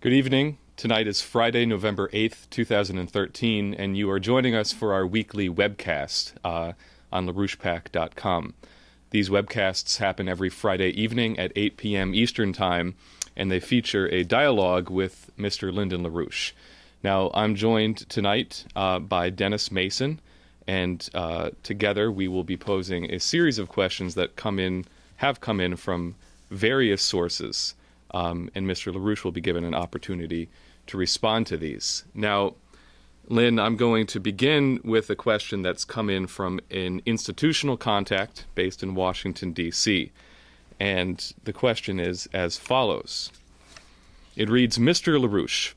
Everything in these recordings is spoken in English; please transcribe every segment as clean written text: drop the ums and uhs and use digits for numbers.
Good evening. Tonight is Friday, November 8th, 2013, and you are joining us for our weekly webcast on LaRouchePack.com. These webcasts happen every Friday evening at 8 p.m. Eastern Time, and they feature a dialogue with Mr. Lyndon LaRouche. Now, I'm joined tonight by Dennis Mason, and together we will be posing a series of questions that have come in from various sources. And Mr. LaRouche will be given an opportunity to respond to these. Now, Lynn, I'm going to begin with a question that's come in from an institutional contact based in Washington, D.C. And the question is as follows. It reads, Mr. LaRouche,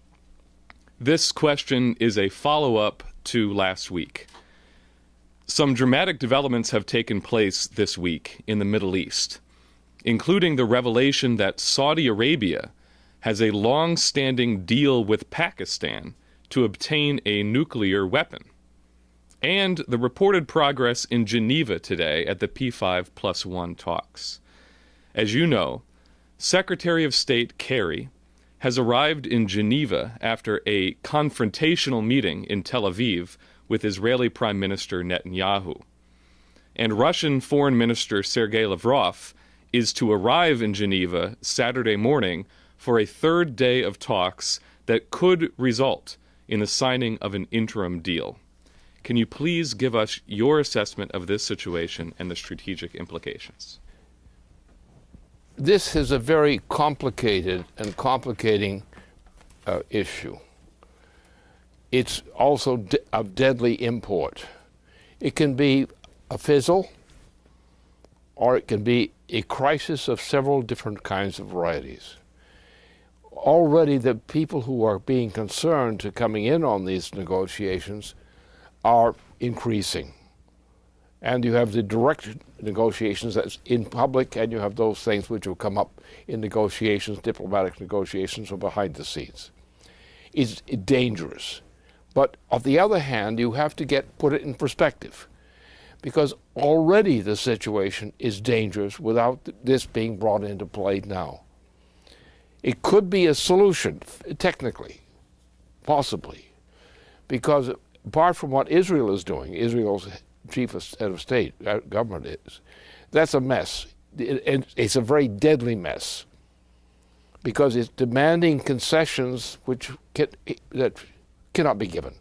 this question is a follow-up to last week. Some dramatic developments have taken place this week in the Middle East, including the revelation that Saudi Arabia has a long-standing deal with Pakistan to obtain a nuclear weapon, and the reported progress in Geneva today at the P5+1 talks. As you know, Secretary of State Kerry has arrived in Geneva after a confrontational meeting in Tel Aviv with Israeli Prime Minister Netanyahu. And Russian Foreign Minister Sergei Lavrov is to arrive in Geneva Saturday morning for a third day of talks that could result in the signing of an interim deal. Can you please give us your assessment of this situation and the strategic implications? This is a very complicated and complicating issue. It's also of deadly import. It can be a fizzle, or it can be a crisis of several different kinds of varieties. Already the people who are being concerned to coming in on these negotiations are increasing. And you have the direct negotiations that's in public, and you have those things which will come up in negotiations, diplomatic negotiations, or behind the scenes. It's dangerous. But on the other hand, you have to put it in perspective, because already the situation is dangerous without this being brought into play now. It could be a solution, technically, possibly, because apart from what Israel is doing, Israel's chief of head of state, government is, that's a mess. And it's a very deadly mess, because it's demanding concessions that cannot be given.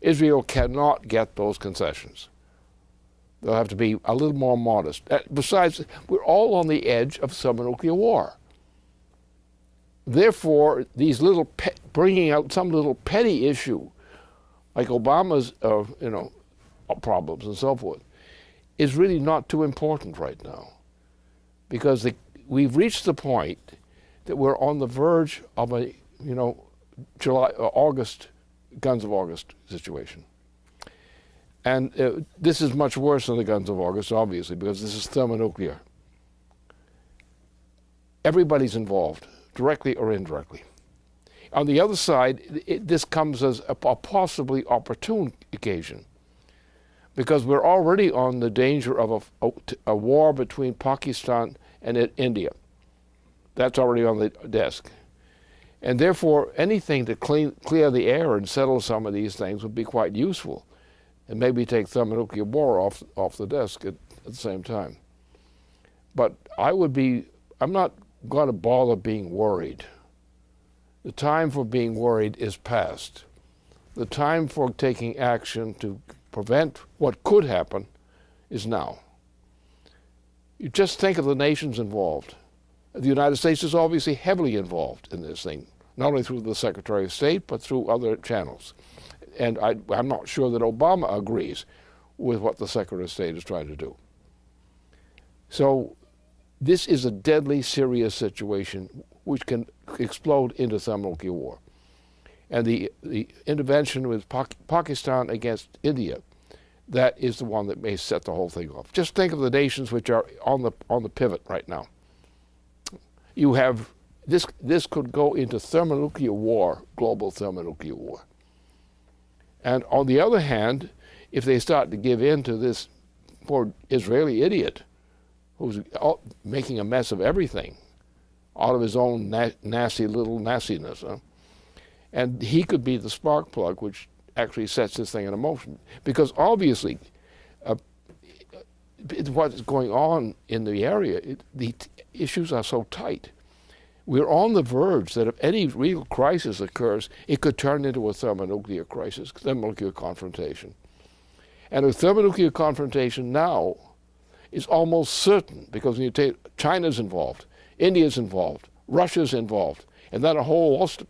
Israel cannot get those concessions. They'll have to be a little more modest. Besides, we're all on the edge of thermonuclear war. Therefore, these bringing out some little petty issue, like Obama's, problems and so forth, is really not too important right now, because we've reached the point that we're on the verge of a, August, Guns of August situation. And this is much worse than the Guns of August, obviously, because this is thermonuclear. Everybody's involved, directly or indirectly. On the other side, this comes as a possibly opportune occasion, because we're already on the danger of a war between Pakistan and India. That's already on the desk. And therefore, anything to clear the air and settle some of these things would be quite useful, and maybe take thermonuclear war off the desk at the same time. But I'm not going to bother being worried. The time for being worried is past. The time for taking action to prevent what could happen is now. You just think of the nations involved. The United States is obviously heavily involved in this thing, not only through the Secretary of State, but through other channels. And I'm not sure that Obama agrees with what the Secretary of State is trying to do. So this is a deadly, serious situation which can explode into thermonuclear war. And the intervention with Pakistan against India, that is the one that may set the whole thing off. Just think of the nations which are on the pivot right now. You have this could go into thermonuclear war, global thermonuclear war. And on the other hand, if they start to give in to this poor Israeli idiot who's making a mess of everything out of his own nasty little nastiness, And he could be the spark plug which actually sets this thing in motion. Because obviously, what's going on in the area, the issues are so tight. We're on the verge that if any real crisis occurs, it could turn into a thermonuclear crisis, thermonuclear confrontation. And a thermonuclear confrontation now is almost certain, because when you take China's involved, India's involved, Russia's involved, and then a lot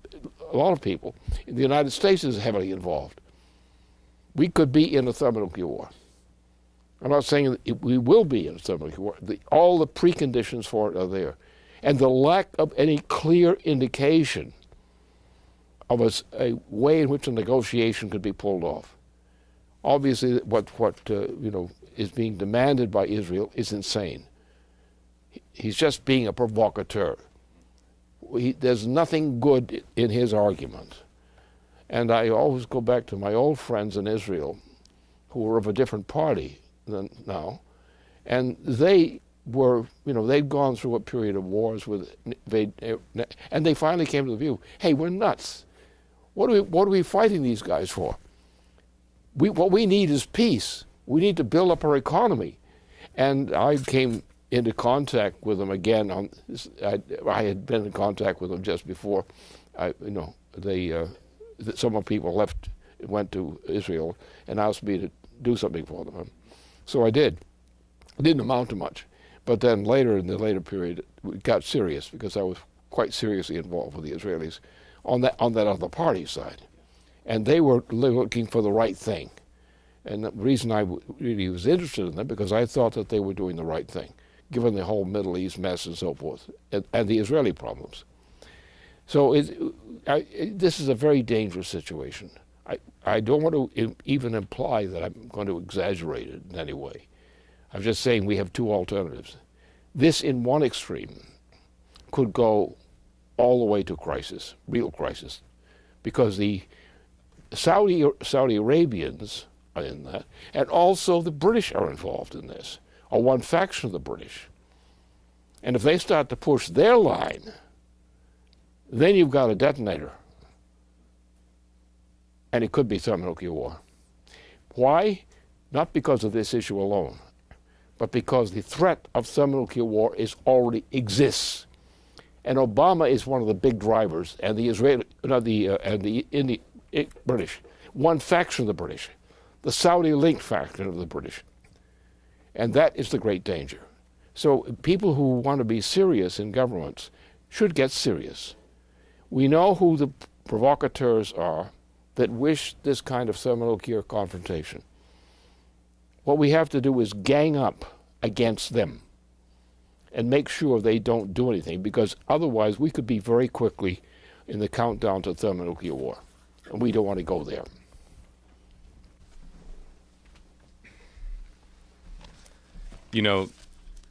of people in the United States is heavily involved. We could be in a thermonuclear war. I'm not saying that we will be in a thermonuclear war. All the preconditions for it are there. And the lack of any clear indication of a way in which a negotiation could be pulled off. Obviously, what is being demanded by Israel is insane. He's just being a provocateur. There's nothing good in his argument. And I always go back to my old friends in Israel who were of a different party than now. And they were, they'd gone through a period of wars and they finally came to the view, hey, we're nuts. What are we fighting these guys for? What we need is peace. We need to build up our economy. And I came into contact with them again. I had been in contact with them just before. Some people went to Israel and asked me to do something for them. So I did. It didn't amount to much. But then later, in the later period, it got serious because I was quite seriously involved with the Israelis on that other party side. And they were looking for the right thing. And the reason I really was interested in them, because I thought that they were doing the right thing, given the whole Middle East mess and so forth, and the Israeli problems. So this is a very dangerous situation. I don't want to even imply that I'm going to exaggerate it in any way. I'm just saying we have two alternatives. This, in one extreme, could go all the way to crisis, real crisis, because the Saudi Arabians are in that, and also the British are involved in this, or one faction of the British. And if they start to push their line, then you've got a detonator. And it could be thermonuclear war. Why? Not because of this issue alone, but because the threat of thermonuclear war already exists. And Obama is one of the big drivers, and the British, one faction of the British, the Saudi-linked faction of the British. And that is the great danger. So people who want to be serious in governments should get serious. We know who the provocateurs are that wish this kind of thermonuclear confrontation. What we have to do is gang up against them and make sure they don't do anything, because otherwise we could be very quickly in the countdown to thermonuclear war, and we don't want to go there.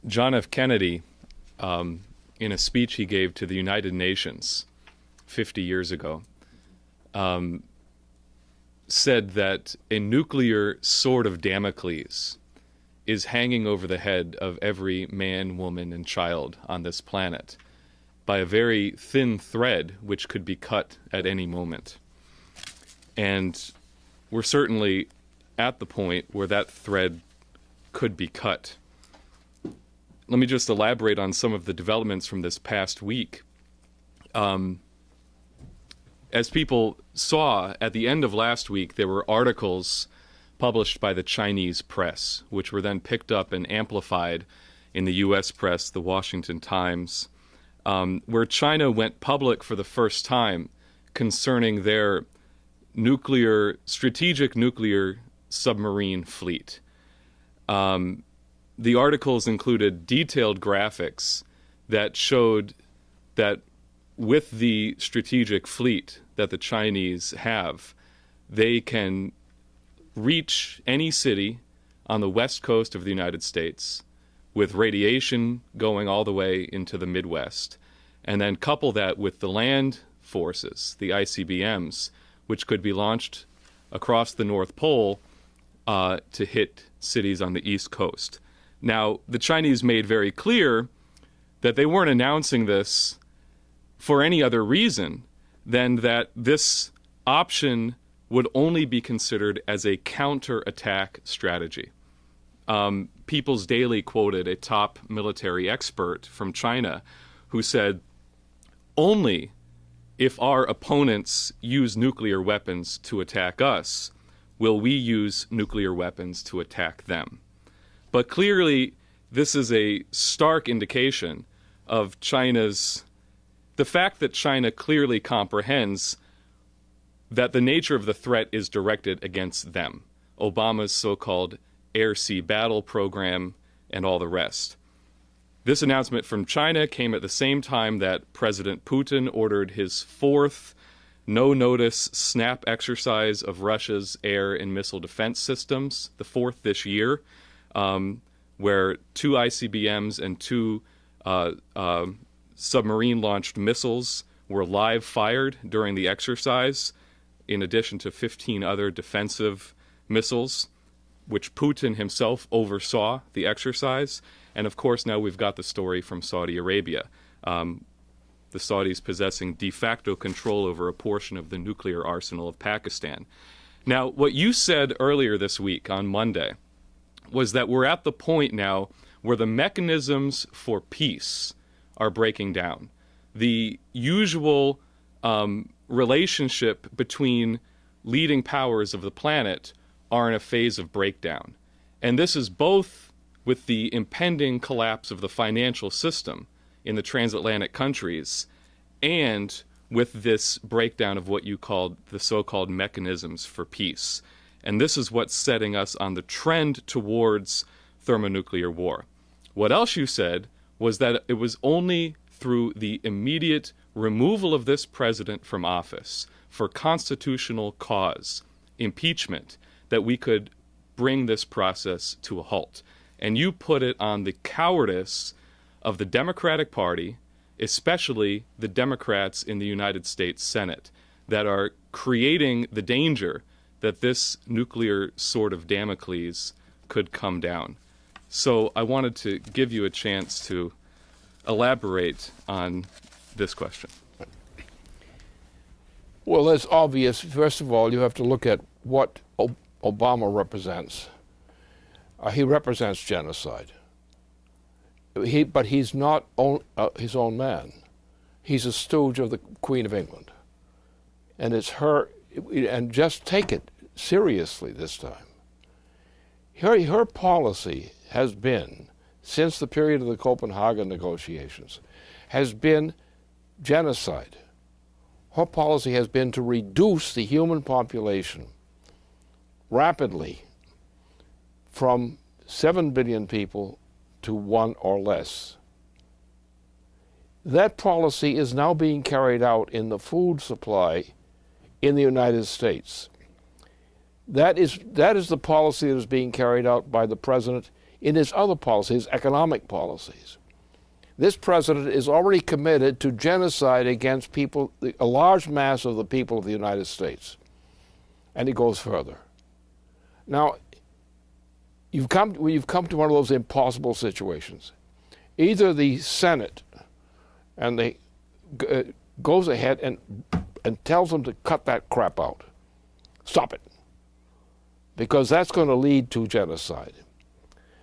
John F. Kennedy, in a speech he gave to the United Nations 50 years ago, said that a nuclear sword of Damocles is hanging over the head of every man, woman, and child on this planet by a very thin thread which could be cut at any moment. And we're certainly at the point where that thread could be cut. Let me just elaborate on some of the developments from this past week. As people saw, at the end of last week, there were articles published by the Chinese press, which were then picked up and amplified in the U.S. press, the Washington Times, where China went public for the first time concerning their strategic nuclear submarine fleet. The articles included detailed graphics that showed that with the strategic fleet that the Chinese have, they can reach any city on the west coast of the United States with radiation going all the way into the Midwest, and then couple that with the land forces, the ICBMs, which could be launched across the North Pole to hit cities on the East Coast. Now, the Chinese made very clear that they weren't announcing this for any other reason then that this option would only be considered as a counterattack strategy. People's Daily quoted a top military expert from China who said, only if our opponents use nuclear weapons to attack us will we use nuclear weapons to attack them. But clearly, this is a stark indication of the fact that China clearly comprehends that the nature of the threat is directed against them. Obama's so-called air-sea battle program and all the rest. This announcement from China came at the same time that President Putin ordered his fourth no-notice snap exercise of Russia's air and missile defense systems, the fourth this year, where 2 ICBMs and 2 submarine-launched missiles were live fired during the exercise, in addition to 15 other defensive missiles, which Putin himself oversaw the exercise. And of course, now we've got the story from Saudi Arabia, the Saudis possessing de facto control over a portion of the nuclear arsenal of Pakistan. Now, what you said earlier this week on Monday was that we're at the point now where the mechanisms for peace are breaking down. The usual relationship between leading powers of the planet are in a phase of breakdown. And this is both with the impending collapse of the financial system in the transatlantic countries and with this breakdown of what you called the so-called mechanisms for peace. And this is what's setting us on the trend towards thermonuclear war. What else you said was that it was only through the immediate removal of this president from office for constitutional cause, impeachment, that we could bring this process to a halt. And you put it on the cowardice of the Democratic Party, especially the Democrats in the United States Senate, that are creating the danger that this nuclear sword of Damocles could come down. So I wanted to give you a chance to elaborate on this question. Well, it's obvious. First of all, you have to look at what Obama represents. He represents genocide. But he's not his own man. He's a stooge of the Queen of England. And it's her, and just take it seriously this time. Her policy has been, since the period of the Copenhagen negotiations, has been genocide. Her policy has been to reduce the human population rapidly from 7 billion people to 1 or less. That policy is now being carried out in the food supply in the United States. That is the policy that is being carried out by the president in his other policies, economic policies. This president is already committed to genocide against people, a large mass of the people of the United States. And he goes further. Now, you've come to one of those impossible situations. Either the Senate goes ahead and tells them to cut that crap out, stop it, because that's going to lead to genocide.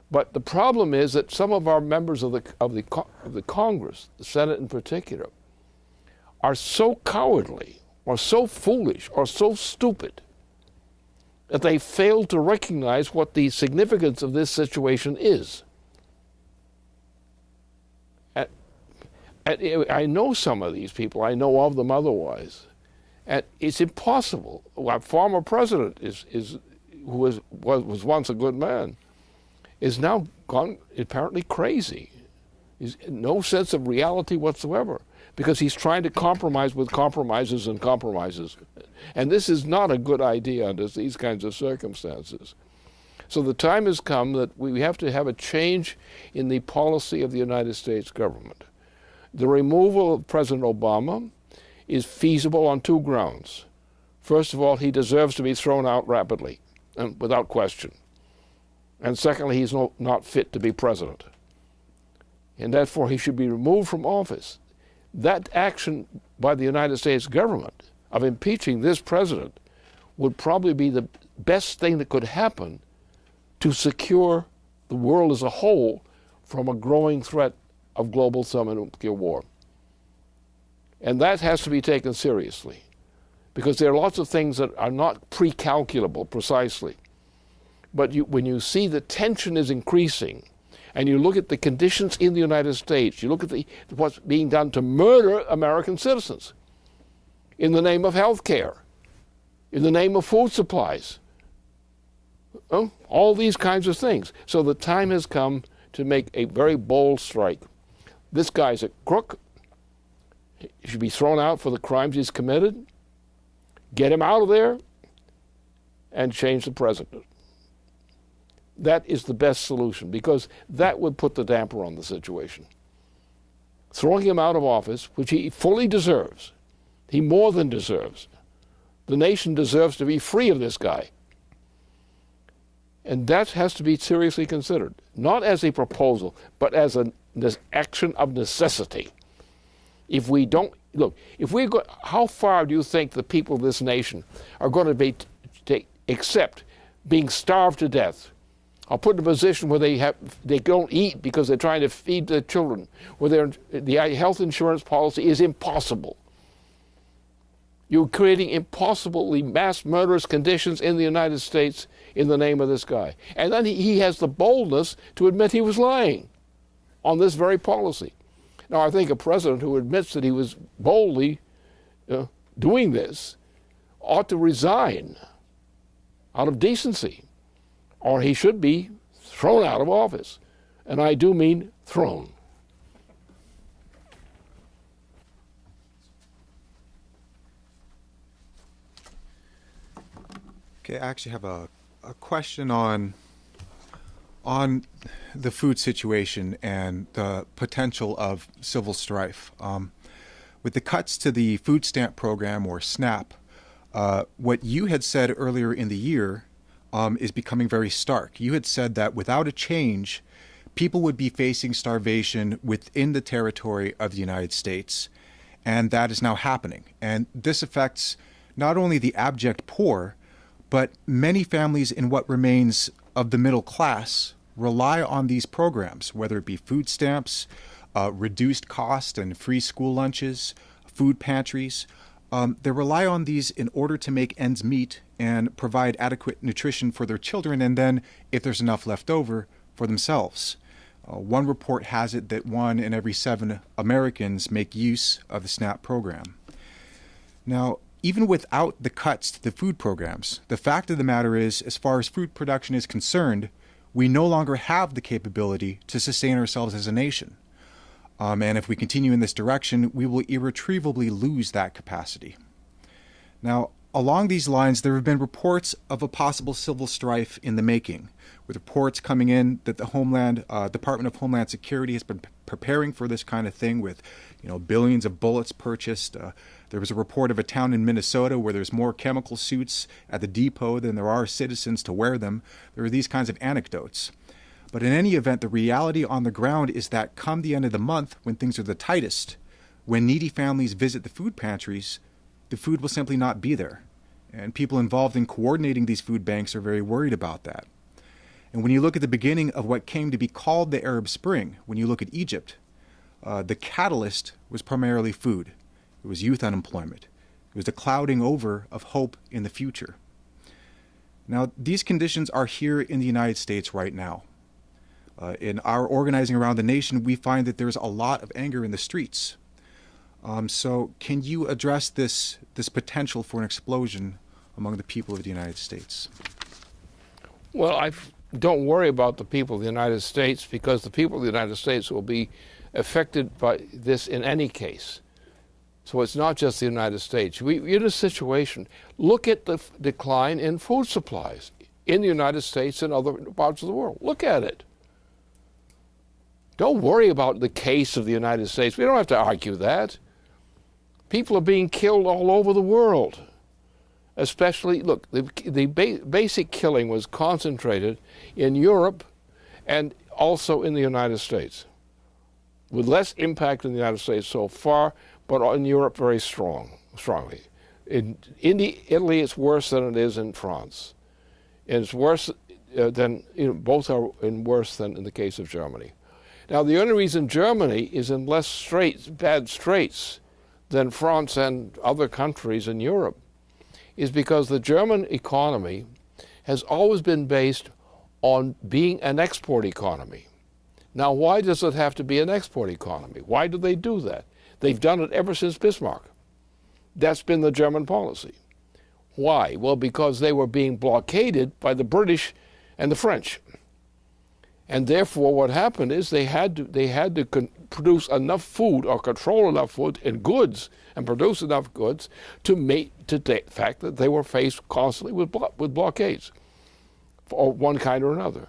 But the problem is that some of our members of the Congress, the Senate in particular, are so cowardly or so foolish or so stupid that they fail to recognize what the significance of this situation is. I know some of these people. I know of them otherwise. And it's impossible. Our former president, who was once a good man, is now gone apparently crazy. He's no sense of reality whatsoever, because he's trying to compromise with compromises and compromises. And this is not a good idea under these kinds of circumstances. So the time has come that we have to have a change in the policy of the United States government. The removal of President Obama is feasible on 2 grounds. First of all, he deserves to be thrown out rapidly and without question. And secondly, he's not fit to be president. And therefore, he should be removed from office. That action by the United States government of impeaching this president would probably be the best thing that could happen to secure the world as a whole from a growing threat of global thermonuclear war. And that has to be taken seriously, because there are lots of things that are not pre-calculable precisely. But when you see the tension is increasing, and you look at the conditions in the United States, you look at what's being done to murder American citizens in the name of health care, in the name of food supplies, all these kinds of things. So the time has come to make a very bold strike. This guy's a crook. He should be thrown out for the crimes he's committed. Get him out of there and change the president. That is the best solution, because that would put the damper on the situation. Throwing him out of office, which he fully deserves, he more than deserves. The nation deserves to be free of this guy. And that has to be seriously considered, not as a proposal, but as an action of necessity. If we don't, look, if we go, how far do you think the people of this nation are going to accept being starved to death, or put in a position where they don't eat because they're trying to feed their children, where the health insurance policy is impossible? You're creating impossibly mass murderous conditions in the United States in the name of this guy. And then he has the boldness to admit he was lying on this very policy. Now, I think a president who admits that he was boldly doing this ought to resign out of decency, or he should be thrown out of office. And I do mean thrown. Okay, I actually have a question on the food situation and the potential of civil strife. With the cuts to the food stamp program, or SNAP, what you had said earlier in the year is becoming very stark. You had said that without a change, people would be facing starvation within the territory of the United States, and that is now happening. And this affects not only the abject poor, but many families in what remains of the middle class rely on these programs, whether it be food stamps, reduced cost and free school lunches, food pantries. They rely on these in order to make ends meet and provide adequate nutrition for their children, and then, if there's enough left over, for themselves. One report has it that 1 in every 7 Americans make use of the SNAP program. Now, even without the cuts to the food programs, the fact of the matter is, as far as food production is concerned, we no longer have the capability to sustain ourselves as a nation. And if we continue in this direction, we will irretrievably lose that capacity. Now, along these lines, there have been reports of a possible civil strife in the making, with reports coming in that the Department of Homeland Security has been preparing for this kind of thing, with billions of bullets purchased. There was a report of a town in Minnesota where there's more chemical suits at the depot than there are citizens to wear them. There are these kinds of anecdotes. But in any event, the reality on the ground is that come the end of the month, when things are the tightest, when needy families visit the food pantries, the food will simply not be there. And people involved in coordinating these food banks are very worried about that. And when you look at the beginning of what came to be called the Arab Spring, when you look at Egypt, the catalyst was primarily food. It was youth unemployment. It was the clouding over of hope in the future. Now, these conditions are here in the United States right now. In our organizing around the nation, we find that there's a lot of anger in the streets. So can you address this potential for an explosion among the people of the United States? Well, don't worry about the people of the United States, because the people of the United States will be affected by this in any case. So it's not just the United States. We're in a situation. Look at the decline in food supplies in the United States and other parts of the world. Look at it. Don't worry about the case of the United States. We don't have to argue that. People are being killed all over the world. Especially, look, the basic killing was concentrated in Europe and also in the United States, with less impact in the United States so far, but in Europe very strongly. In Italy, it's worse than it is in France. And it's worse than, both are worse than in the case of Germany. Now, the only reason Germany is in less bad straits than France and other countries in Europe is because the German economy has always been based on being an export economy. Now, why does it have to be an export economy? Why do they do that? They've done it ever since Bismarck. That's been the German policy. Why? Well, because they were being blockaded by the British and the French. And therefore, what happened is they had to produce enough food or control enough food and goods and produce enough goods to the fact that they were faced constantly with blockades of one kind or another.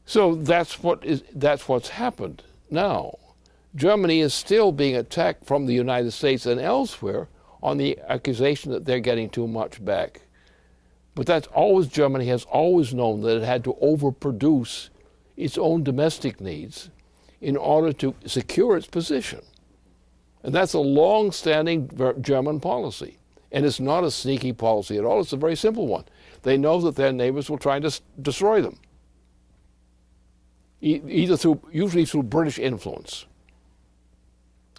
So that's what's happened now. Germany is still being attacked from the United States and elsewhere on the accusation that they're getting too much back. But Germany has always known that it had to overproduce its own domestic needs in order to secure its position. And that's a long-standing German policy. And it's not a sneaky policy at all. It's a very simple one. They know that their neighbors will try to destroy them, usually through British influence.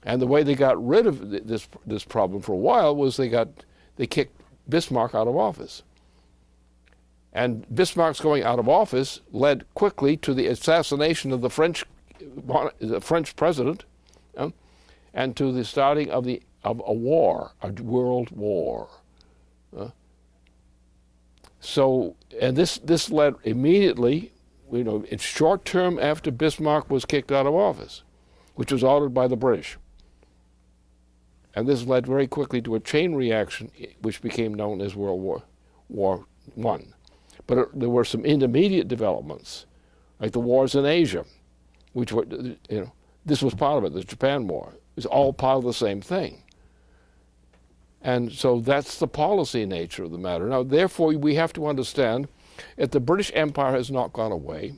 And the way they got rid of this problem for a while was they kicked Bismarck out of office. And Bismarck's going out of office led quickly to the assassination of the French president, and to the starting of a war, a world war. And this led immediately, in short term after Bismarck was kicked out of office, which was ordered by the British. And this led very quickly to a chain reaction, which became known as World War I. But there were some intermediate developments, like the wars in Asia, which were, this was part of it, the Japan War. It was all part of the same thing. And so that's the policy nature of the matter. Now, therefore, we have to understand that the British Empire has not gone away.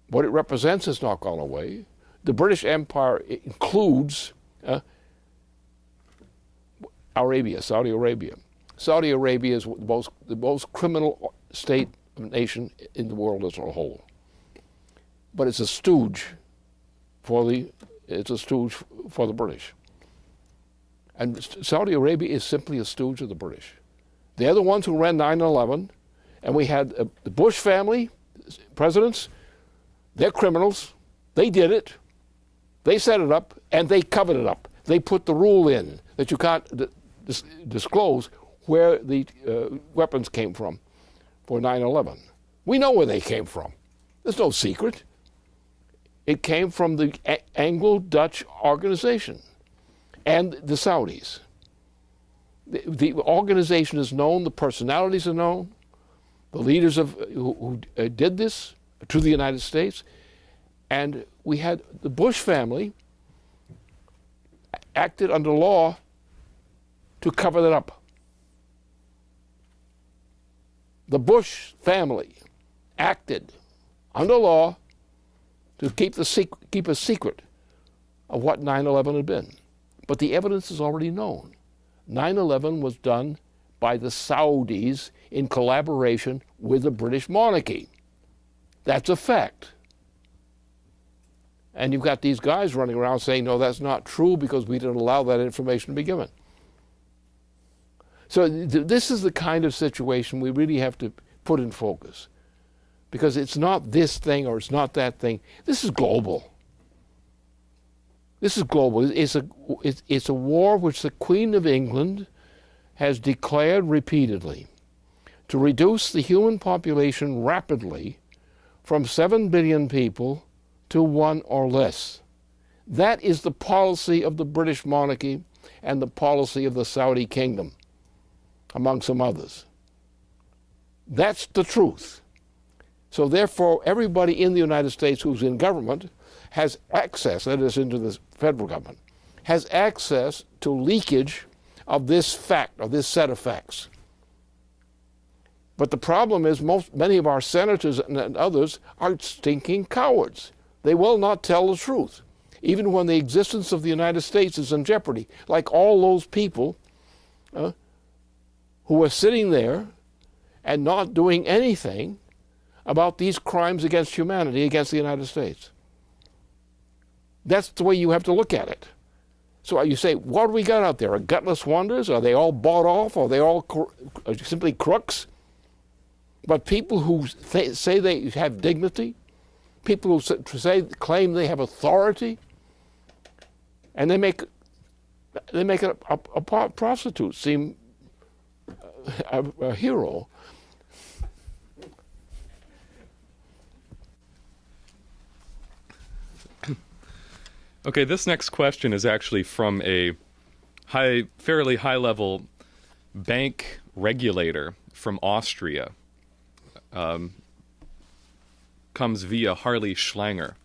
What it represents has not gone away. The British Empire includes Saudi Arabia. Saudi Arabia is the most criminal state nation in the world as a whole. But it's a stooge for the British. And Saudi Arabia is simply a stooge of the British. They're the ones who ran 9/11, and we had the Bush family, presidents. They're criminals. They did it. They set it up, and they covered it up. They put the rule in that you can't disclose where the weapons came from for 9/11. We know where they came from. There's no secret. It came from the Anglo-Dutch organization and the Saudis. The organization is known, the personalities are known, the leaders who did this to the United States, and we had the Bush family acted under law to cover that up. The Bush family acted under law to keep a secret of what 9/11 had been. But the evidence is already known. 9/11 was done by the Saudis in collaboration with the British monarchy. That's a fact. And you've got these guys running around saying, no, that's not true because we didn't allow that information to be given. So this is the kind of situation we really have to put in focus, because it's not this thing or it's not that thing. This is global. This is global. It's a war which the Queen of England has declared repeatedly to reduce the human population rapidly from 7 billion people to 1 or less. That is the policy of the British monarchy and the policy of the Saudi kingdom, among some others. That's the truth. So therefore, everybody in the United States who's in government has access, that is into the federal government, has access to leakage of this fact, of this set of facts. But the problem is many of our senators and others are stinking cowards. They will not tell the truth. even when the existence of the United States is in jeopardy, like all those people who are sitting there and not doing anything about these crimes against humanity, against the United States. That's the way you have to look at it. So you say, what do we got out there? Are gutless wonders? Are they all bought off? Are they all simply crooks? But people who say they have dignity, people who claim they have authority, and they make a prostitute seem a hero. Okay, this next question is actually from a fairly high-level bank regulator from Austria. Comes via Harley Schlanger.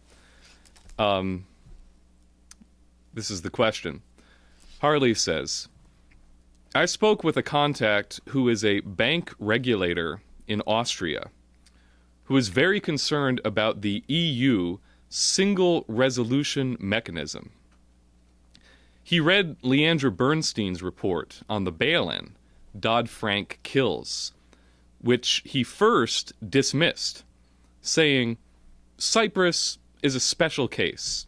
This is the question. Harley says, I spoke with a contact who is a bank regulator in Austria, who is very concerned about the EU single resolution mechanism. He read Leandra Bernstein's report on the bail-in, Dodd-Frank kills, which he first dismissed, saying Cyprus is a special case.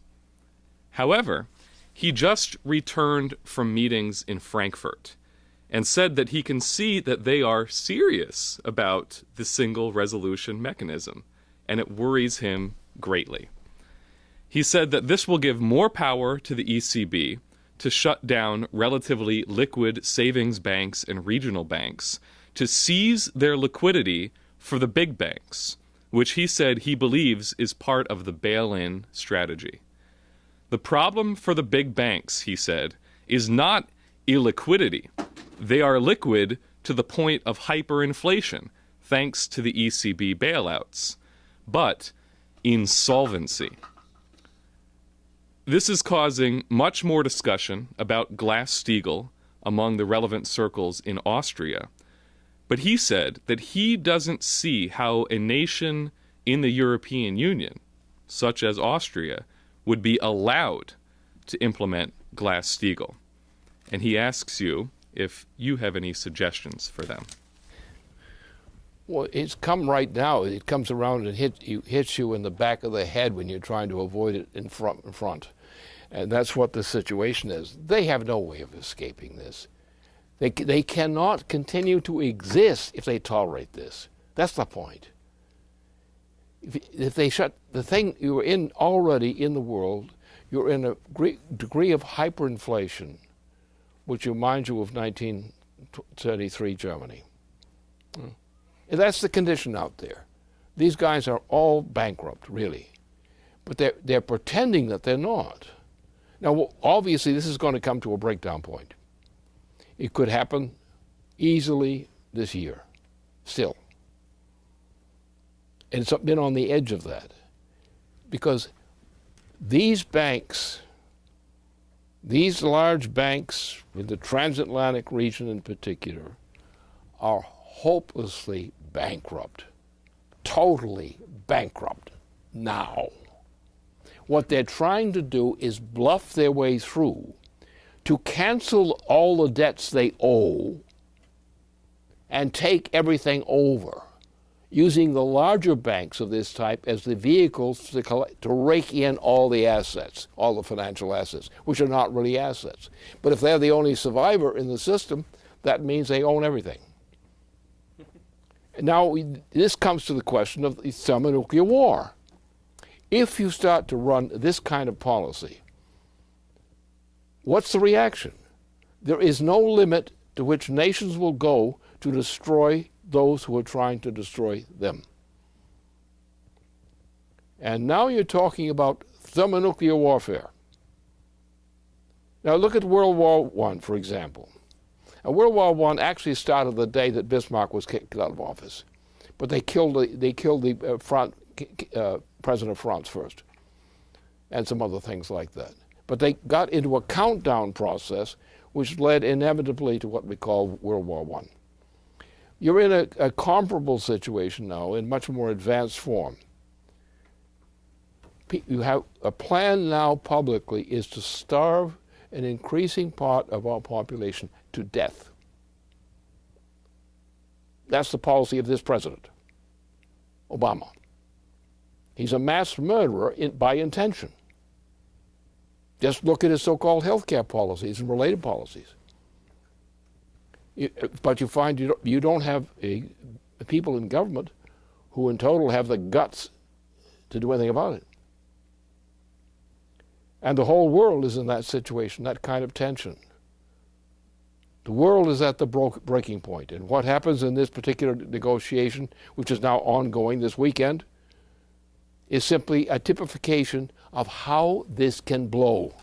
However, he just returned from meetings in Frankfurt and said that he can see that they are serious about the single resolution mechanism, and it worries him greatly. He said that this will give more power to the ECB to shut down relatively liquid savings banks and regional banks, to seize their liquidity for the big banks, which he said he believes is part of the bail-in strategy. The problem for the big banks, he said, is not illiquidity. They are liquid to the point of hyperinflation, thanks to the ECB bailouts, but insolvency. This is causing much more discussion about Glass-Steagall among the relevant circles in Austria, but he said that he doesn't see how a nation in the European Union, such as Austria, would be allowed to implement Glass-Steagall. And he asks you if you have any suggestions for them. Well, it's come right now. It comes around and hits you in the back of the head when you're trying to avoid it in front. And that's what the situation is. They have no way of escaping this. They cannot continue to exist if they tolerate this. That's the point. If they shut the thing you're in already in the world, you're in a degree of hyperinflation, which reminds you of 1933 Germany. And that's the condition out there. These guys are all bankrupt, really. But they're pretending that they're not. Now, obviously, this is going to come to a breakdown point. It could happen easily this year, still. And it's been on the edge of that. Because these banks, these large banks in the transatlantic region in particular, are hopelessly bankrupt, totally bankrupt now. What they're trying to do is bluff their way through to cancel all the debts they owe and take everything over, using the larger banks of this type as the vehicles to rake in all the assets, all the financial assets, which are not really assets. But if they're the only survivor in the system, that means they own everything. Now, this comes to the question of the thermonuclear war. If you start to run this kind of policy, what's the reaction? There is no limit to which nations will go to destroy those who are trying to destroy them. And now you're talking about thermonuclear warfare. Now look at World War I, for example. Now, World War I actually started the day that Bismarck was kicked out of office. But they killed the president of France first, and some other things like that. But they got into a countdown process which led inevitably to what we call World War I. You're in a comparable situation now in much more advanced form. You have a plan now publicly is to starve an increasing part of our population to death. That's the policy of this president, Obama. He's a mass murderer by intention. Just look at his so-called health care policies and related policies. But you find you don't have people in government who in total have the guts to do anything about it. And the whole world is in that situation, that kind of tension. The world is at the breaking point. And what happens in this particular negotiation, which is now ongoing this weekend, is simply a typification of how this can blow.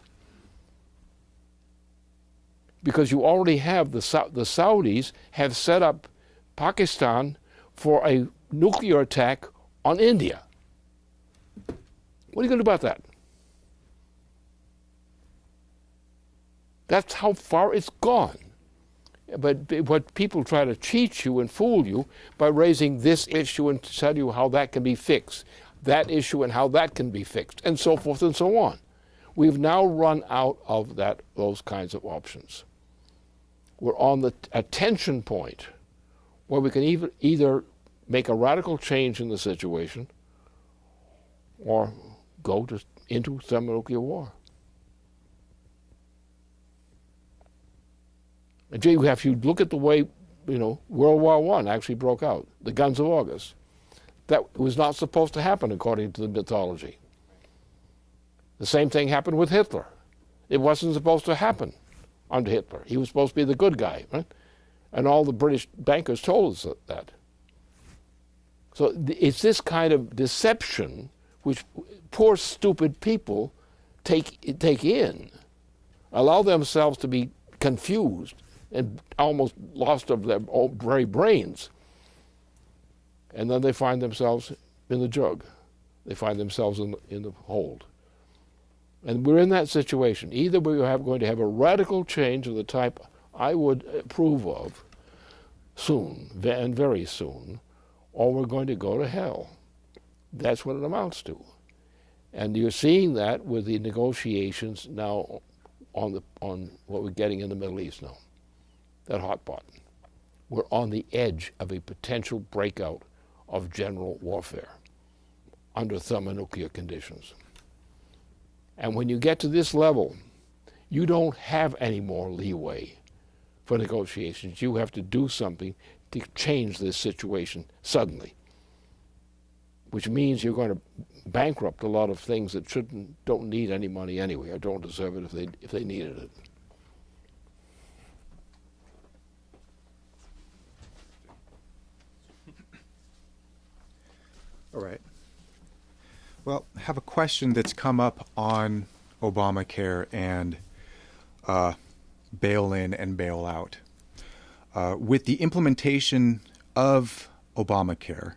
Because you already have the Saudis have set up Pakistan for a nuclear attack on India. What are you going to do about that? That's how far it's gone. But what people try to cheat you and fool you by raising this issue and tell you how that can be fixed, that issue and how that can be fixed, and so forth and so on. We've now run out of those kinds of options. We're on a tension point where we can either make a radical change in the situation or go into thermonuclear war. And if you look at the way, World War I actually broke out, the guns of August, that was not supposed to happen according to the mythology. The same thing happened with Hitler. It wasn't supposed to happen under Hitler. He was supposed to be the good guy, right? And all the British bankers told us that. So it's this kind of deception which poor stupid people take in, allow themselves to be confused and almost lost of their own very brains. And then they find themselves in the jug. They find themselves in the hold. And we're in that situation. Either we are going to have a radical change of the type I would approve of soon, and very soon, or we're going to go to hell. That's what it amounts to. And you're seeing that with the negotiations now on what we're getting in the Middle East now. That hot pot. We're on the edge of a potential breakout of general warfare under thermonuclear conditions. And when you get to this level, you don't have any more leeway for negotiations. You have to do something to change this situation suddenly, which means you're going to bankrupt a lot of things that don't need any money anyway, or don't deserve it if they needed it. All right. Well, I have a question that's come up on Obamacare and bail-in and bail-out. With the implementation of Obamacare,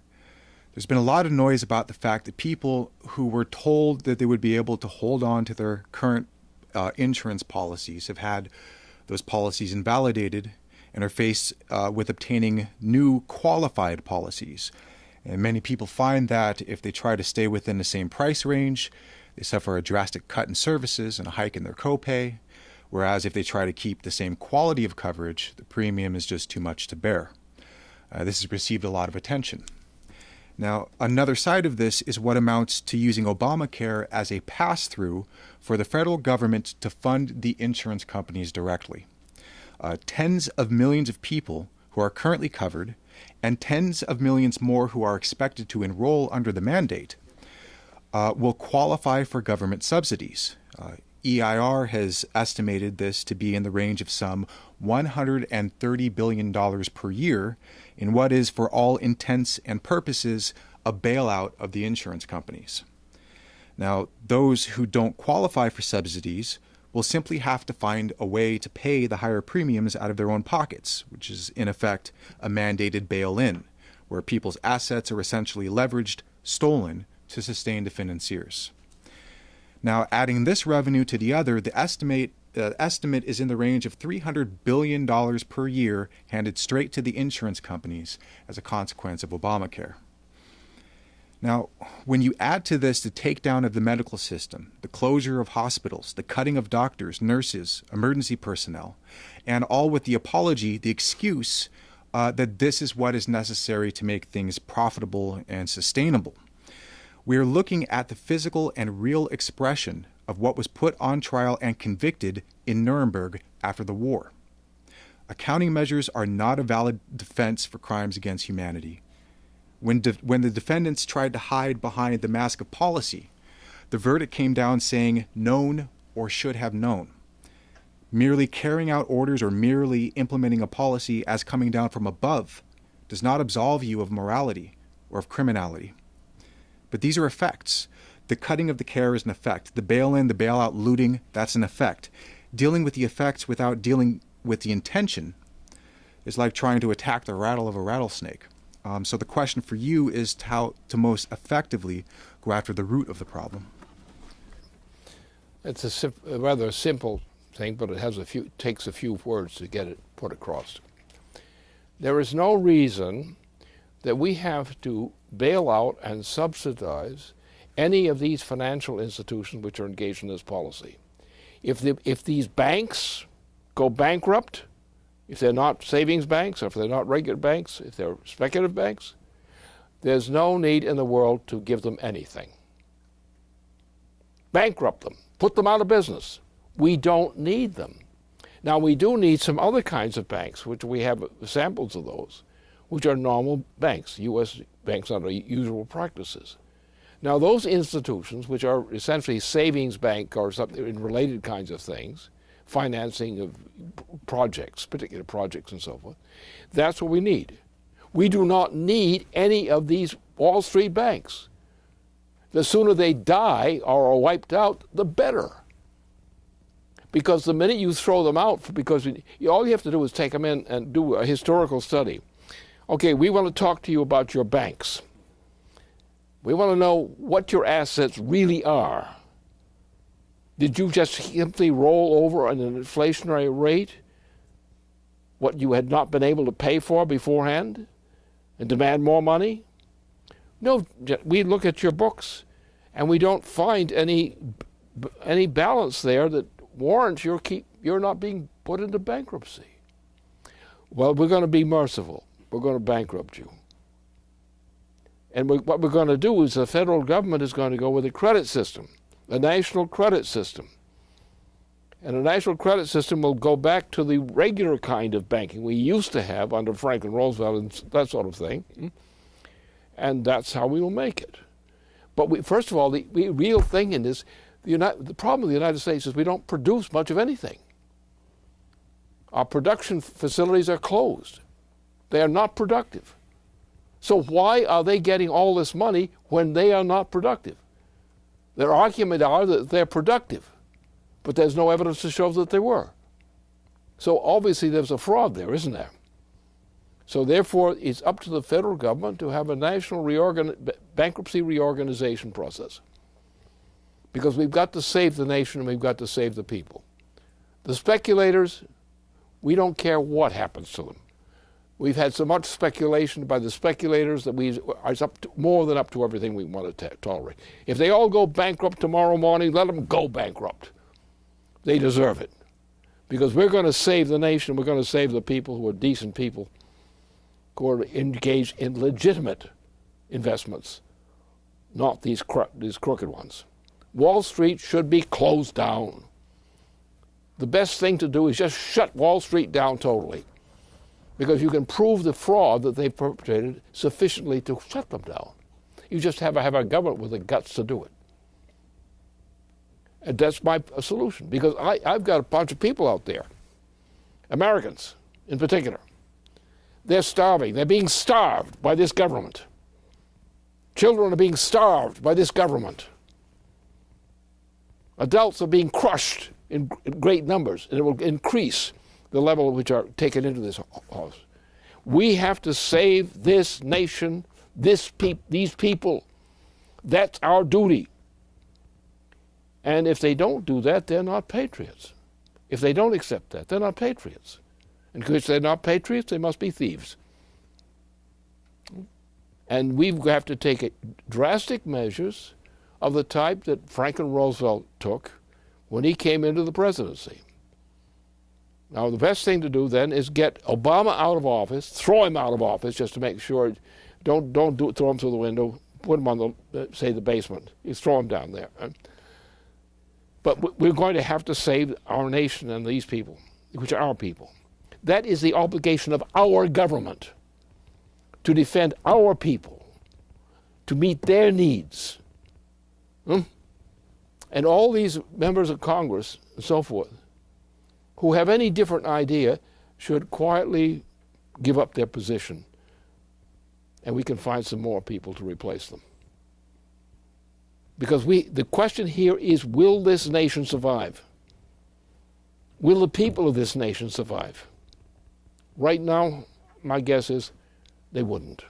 there's been a lot of noise about the fact that people who were told that they would be able to hold on to their current insurance policies have had those policies invalidated and are faced with obtaining new qualified policies. And many people find that if they try to stay within the same price range, they suffer a drastic cut in services and a hike in their copay, whereas if they try to keep the same quality of coverage, the premium is just too much to bear. This has received a lot of attention. Now, another side of this is what amounts to using Obamacare as a pass-through for the federal government to fund the insurance companies directly. Tens of millions of people who are currently covered and tens of millions more who are expected to enroll under the mandate will qualify for government subsidies. EIR has estimated this to be in the range of some $130 billion per year in what is, for all intents and purposes, a bailout of the insurance companies. Now, those who don't qualify for subsidies will simply have to find a way to pay the higher premiums out of their own pockets, which is in effect a mandated bail-in, where people's assets are essentially leveraged, stolen, to sustain the financiers. Now, adding this revenue to the other, the estimate is in the range of $300 billion per year handed straight to the insurance companies as a consequence of Obamacare. Now, when you add to this the takedown of the medical system, the closure of hospitals, the cutting of doctors, nurses, emergency personnel, and all with the apology, the excuse that this is what is necessary to make things profitable and sustainable, we are looking at the physical and real expression of what was put on trial and convicted in Nuremberg after the war. Accounting measures are not a valid defense for crimes against humanity. When the defendants tried to hide behind the mask of policy, the verdict came down saying known or should have known. Merely carrying out orders or merely implementing a policy as coming down from above does not absolve you of morality or of criminality. But these are effects. The cutting of the care is an effect. The bail-in, the bail-out looting, that's an effect. Dealing with the effects without dealing with the intention is like trying to attack the rattle of a rattlesnake. So the question for you is how to most effectively go after the root of the problem. It's a rather simple thing, but it takes a few words to get it put across. There is no reason that we have to bail out and subsidize any of these financial institutions which are engaged in this policy. If these banks go bankrupt, if they're not savings banks, or if they're not regular banks, if they're speculative banks, there's no need in the world to give them anything. Bankrupt them. Put them out of business. We don't need them. Now, we do need some other kinds of banks, which we have samples of those, which are normal banks, U.S. banks under usual practices. Now, those institutions, which are essentially savings bank or something in related kinds of things, financing of projects, particular projects and so forth, that's what we need. We do not need any of these Wall Street banks. The sooner they die or are wiped out, the better. Because the minute you throw them out, because all you have to do is take them in and do a historical study. Okay, we want to talk to you about your banks. We want to know what your assets really are. Did you just simply roll over at an inflationary rate what you had not been able to pay for beforehand and demand more money? No, we look at your books and we don't find any balance there that warrants you're not being put into bankruptcy. Well, we're going to be merciful. We're going to bankrupt you. And what we're going to do is the federal government is going to go with a credit system, a national credit system. And the national credit system will go back to the regular kind of banking we used to have under Franklin Roosevelt and that sort of thing. And that's how we will make it. But first of all, the real thing in this, the problem with the United States is we don't produce much of anything. Our production facilities are closed. They are not productive. So why are they getting all this money when they are not productive? Their argument are that they're productive, but there's no evidence to show that they were. So obviously there's a fraud there, isn't there? So therefore it's up to the federal government to have a national bankruptcy reorganization process. Because we've got to save the nation and we've got to save the people. The speculators, we don't care what happens to them. We've had so much speculation by the speculators that it's more than up to everything we want to tolerate. If they all go bankrupt tomorrow morning, let them go bankrupt. They deserve it. Because we're going to save the nation, we're going to save the people who are decent people, who are engaged in legitimate investments, not these crooked ones. Wall Street should be closed down. The best thing to do is just shut Wall Street down totally, because you can prove the fraud that they've perpetrated sufficiently to shut them down. You just have a government with the guts to do it. And that's my solution, because I've got a bunch of people out there, Americans in particular. They're starving. They're being starved by this government. Children are being starved by this government. Adults are being crushed in great numbers, and it will increase the level at which are taken into this house. We have to save this nation, these people. That's our duty. And if they don't do that, they're not patriots. If they don't accept that, they're not patriots. And because they're not patriots, they must be thieves. And we have to take drastic measures of the type that Franklin Roosevelt took when he came into the presidency. Now, the best thing to do then is get Obama out of office, throw him out of office just to make sure, don't throw him through the window, put him on the basement. You throw him down there. But we're going to have to save our nation and these people, which are our people. That is the obligation of our government, to defend our people, to meet their needs. And all these members of Congress and so forth who have any different idea should quietly give up their position, and we can find some more people to replace them. Because the question here is, will this nation survive? Will the people of this nation survive? Right now, my guess is they wouldn't.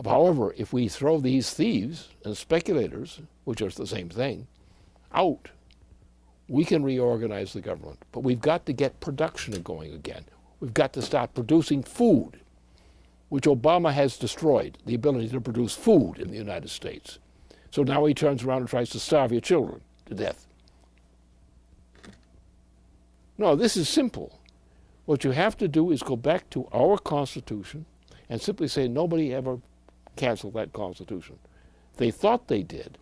However, if we throw these thieves and speculators, which are the same thing, out, we can reorganize the government. But we've got to get production going again. We've got to start producing food, which Obama has destroyed, the ability to produce food in the United States. So now he turns around and tries to starve your children to death. No, this is simple. What you have to do is go back to our Constitution and simply say nobody ever canceled that Constitution. They thought they did,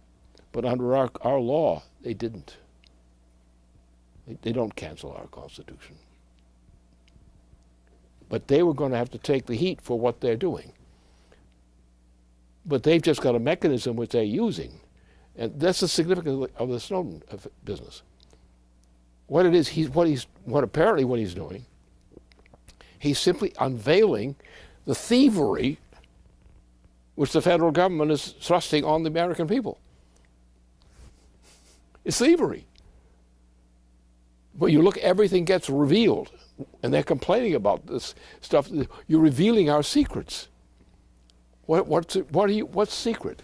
but under our law, they didn't. They don't cancel our Constitution. But they were going to have to take the heat for what they're doing. But they've just got a mechanism which they're using. And that's the significance of the Snowden business. What it is, apparently what he's doing, he's simply unveiling the thievery which the federal government is thrusting on the American people. It's thievery. But you look, everything gets revealed, and they're complaining about this stuff. You're revealing our secrets. What's secret?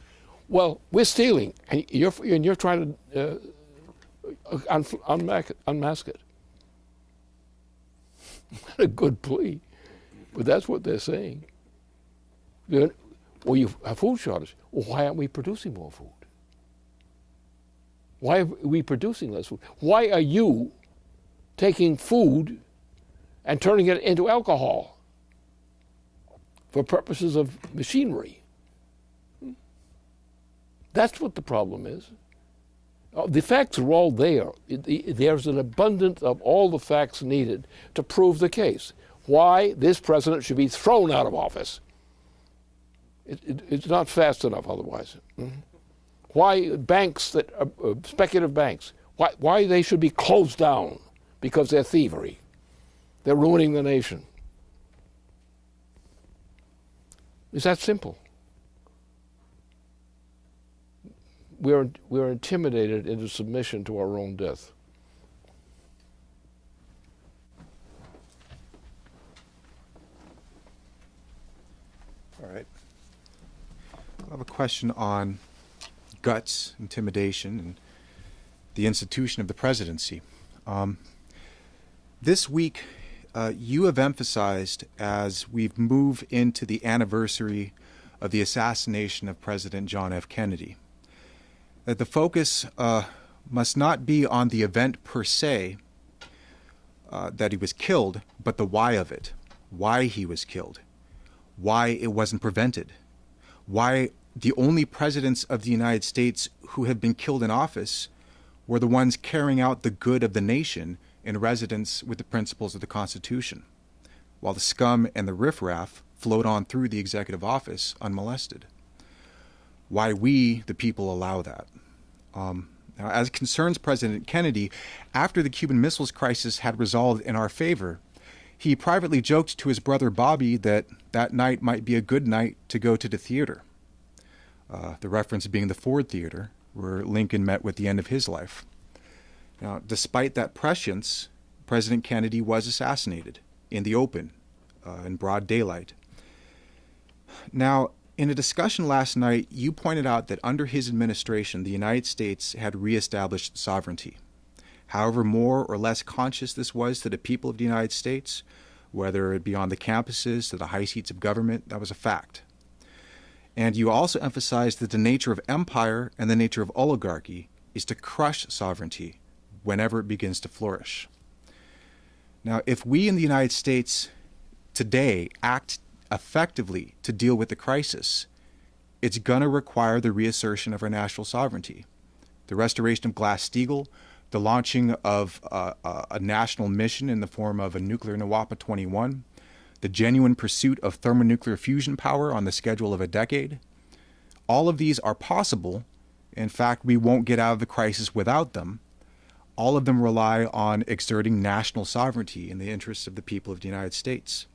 Well, we're stealing, and you're trying to unmask it. Not a good plea, but that's what they're saying. Well, you have food shortage. Well, why aren't we producing more food? Why are we producing less food? Why are you taking food and turning it into alcohol for purposes of machinery? That's what the problem is. The facts are all there. There's an abundance of all the facts needed to prove the case. Why this president should be thrown out of office. It's not fast enough otherwise. Why banks that are speculative banks, why they should be closed down because they're thievery. They're ruining the nation. It's that simple. We're intimidated into submission to our own death. All right. I have a question on guts, intimidation, and the institution of the presidency. This week, you have emphasized, as we've moved into the anniversary of the assassination of President John F. Kennedy, that the focus must not be on the event per se, that he was killed, but the why of it, why he was killed, why it wasn't prevented, why the only presidents of the United States who have been killed in office were the ones carrying out the good of the nation in residence with the principles of the Constitution, while the scum and the riffraff flowed on through the executive office unmolested. Why we, the people, allow that. Now, as concerns President Kennedy, after the Cuban Missiles Crisis had resolved in our favor, he privately joked to his brother Bobby that that night might be a good night to go to the theater. The reference being the Ford Theater, where Lincoln met with the end of his life. Now, despite that prescience, President Kennedy was assassinated in the open, in broad daylight. Now, in a discussion last night, you pointed out that under his administration, the United States had reestablished sovereignty. However more or less conscious this was to the people of the United States, whether it be on the campuses to the high seats of government. That was a fact. And you also emphasized that the nature of empire and the nature of oligarchy is to crush sovereignty whenever it begins to flourish. Now, if we in the United States today act effectively to deal with the crisis, it's going to require the reassertion of our national sovereignty, the restoration of Glass-Steagall, the launching of a national mission in the form of a nuclear Nawapa 21, the genuine pursuit of thermonuclear fusion power on the schedule of a decade. All of these are possible. In fact, we won't get out of the crisis without them. All of them rely on exerting national sovereignty in the interests of the people of the United States.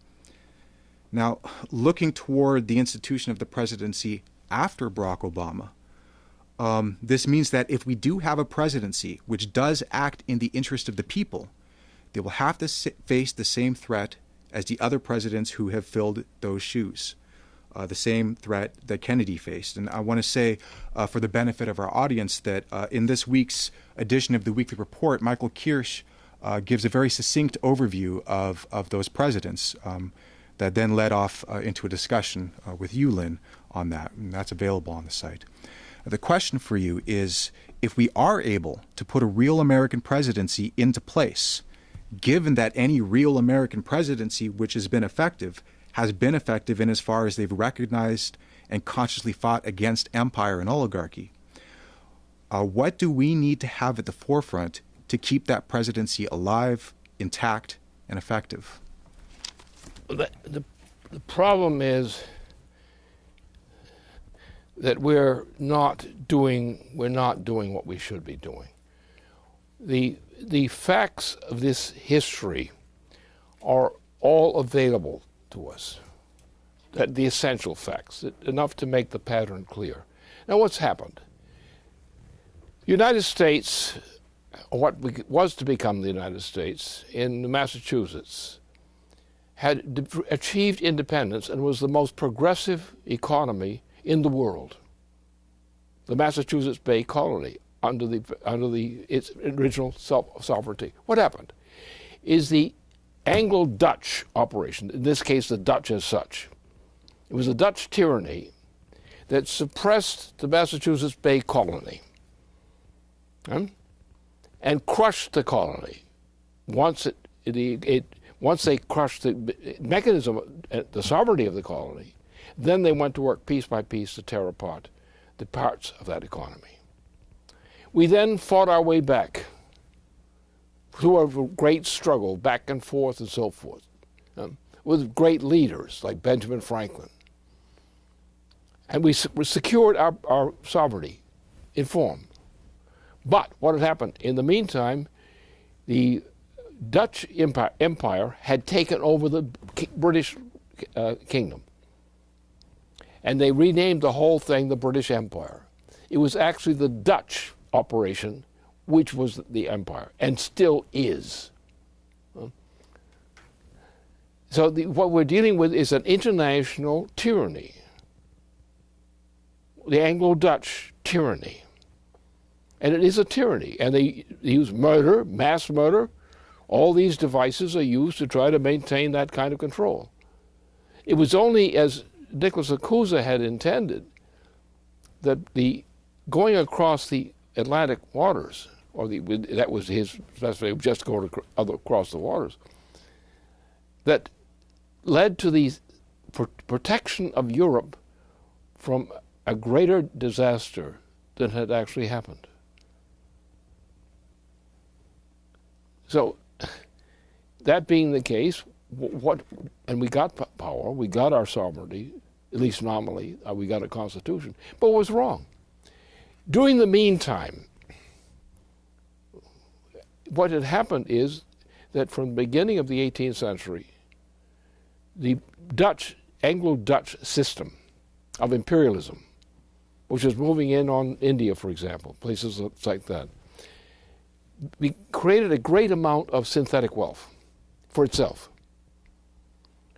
Now, looking toward the institution of the presidency after Barack Obama, this means that if we do have a presidency which does act in the interest of the people, they will have to face the same threat as the other presidents who have filled those shoes, the same threat that Kennedy faced. And I want to say, for the benefit of our audience, that in this week's edition of the Weekly Report, Michael Kirsch gives a very succinct overview of those presidents that then led off into a discussion with you, Lynn, on that. And that's available on the site. The question for you is, if we are able to put a real American presidency into place, given that any real American presidency which has been effective in as far as they've recognized and consciously fought against empire and oligarchy, what do we need to have at the forefront to keep that presidency alive, intact, and effective? The problem is that we're not doing what we should be doing. The facts of this history are all available to us, the essential facts, enough to make the pattern clear. Now, what's happened? The United States, or what was to become the United States, in Massachusetts, had achieved independence and was the most progressive economy in the world. The Massachusetts Bay Colony, under its original sovereignty. What happened is the Anglo-Dutch operation, in this case the Dutch as such. It was a Dutch tyranny that suppressed the Massachusetts Bay Colony and crushed the colony. Once they crushed the mechanism, the sovereignty of the colony, then they went to work piece by piece to tear apart the parts of that economy. We then fought our way back through a great struggle, back and forth and so forth, with great leaders like Benjamin Franklin. And we secured our sovereignty in form. But what had happened? In the meantime, the Dutch Empire had taken over the British kingdom. And they renamed the whole thing the British Empire. It was actually the Dutch operation which was the empire, and still is. So what we're dealing with is an international tyranny, the Anglo-Dutch tyranny. And it is a tyranny, and they use murder, mass murder. All these devices are used to try to maintain that kind of control. It was only as Nicholas Acusa had intended that the going across the Atlantic waters, or that was his specification, just going across the waters, that led to the protection of Europe from a greater disaster than had actually happened. So, that being the case, and we got power, we got our sovereignty, at least nominally, we got a constitution, but what was wrong? During the meantime, what had happened is that from the beginning of the 18th century, the Anglo-Dutch system of imperialism, which was moving in on India, for example, places like that, created a great amount of synthetic wealth for itself